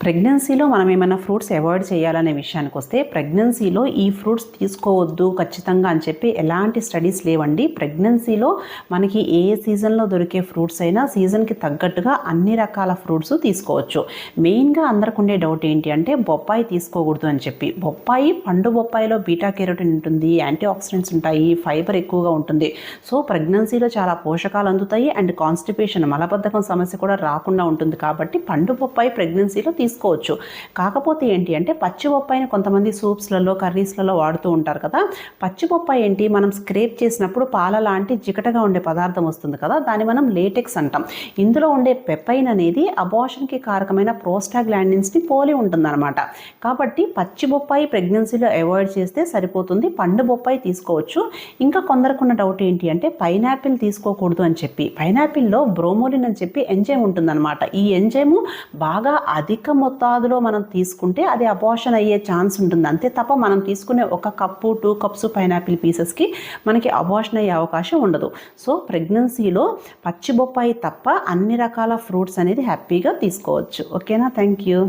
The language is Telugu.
ప్రెగ్నెన్సీలో మనం ఏమైనా ఫ్రూట్స్ అవాయిడ్ చేయాలనే విషయానికి వస్తే, ప్రెగ్నెన్సీలో ఈ ఫ్రూట్స్ తీసుకోవద్దు ఖచ్చితంగా అని చెప్పి ఎలాంటి స్టడీస్ లేవండి. ప్రెగ్నెన్సీలో మనకి ఏ సీజన్లో దొరికే ఫ్రూట్స్ అయినా సీజన్కి తగ్గట్టుగా అన్ని రకాల ఫ్రూట్స్ తీసుకోవచ్చు. మెయిన్గా అందరికి ఉండే డౌట్ ఏంటి అంటే బొప్పాయి తీసుకోకూడదు అని చెప్పి. పండు బొప్పాయిలో బీటా కెరోటిన్ ఉంటుంది, యాంటీ ఆక్సిడెంట్స్ ఉంటాయి, ఫైబర్ ఎక్కువగా ఉంటుంది. సో ప్రెగ్నెన్సీలో చాలా పోషకాలు అందుతాయి అండ్ కాన్స్టిపేషన్ మలబద్ధకం సమస్య కూడా రాకుండా ఉంటుంది. కాబట్టి పండు బొప్పాయి ప్రెగ్నెన్సీలో తీసుకోవచ్చు. కాకపోతే ఏంటి అంటే పచ్చి బొప్పాయిని కొంతమంది సూప్స్లలో కర్రీస్లలో వాడుతూ ఉంటారు కదా. పచ్చి బొప్పాయి ఏంటి, మనం స్క్రేప్ చేసినప్పుడు పాల లాంటి జికటగా ఉండే పదార్థం వస్తుంది కదా, దాన్ని మనం లేటెక్స్ అంటాం. ఇందులో ఉండే పెపైన్ అనేది అబార్షన్కి కారకమైన ప్రోస్టాగ్లాండిన్స్ని పోలి ఉంటుందన్నమాట. కాబట్టి పచ్చి బొప్పాయి ప్రెగ్నెన్సీలో అవాయిడ్ చేస్తే సరిపోతుంది. పండు బొప్పాయి తీసుకోవచ్చు. ఇంకా కొందరికి ఉన్న డౌట్ ఏంటి అంటే పైనాపిల్ తీసుకోకూడదు అని చెప్పి. పైనాపిల్లో బ్రోమోలిన్ అని చెప్పి ఎంజైమ్ ఉంటుందన్నమాట. ఈ ఎంజైమ్ బాగా అధిక మొత్తాదులో మనం తీసుకుంటే అది అబార్షన్ అయ్యే ఛాన్స్ ఉంటుంది. అంతే తప్ప మనం తీసుకునే 1 కప్పు 2 కప్స్ పైనాపిల్ పీసెస్కి మనకి అబార్షన్ అయ్యే అవకాశం ఉండదు. సో ప్రెగ్నెన్సీలో పచ్చి బొప్పాయి తప్ప అన్ని రకాల ఫ్రూట్స్ అనేది హ్యాపీగా తీసుకోవచ్చు. ఓకేనా? Thank you.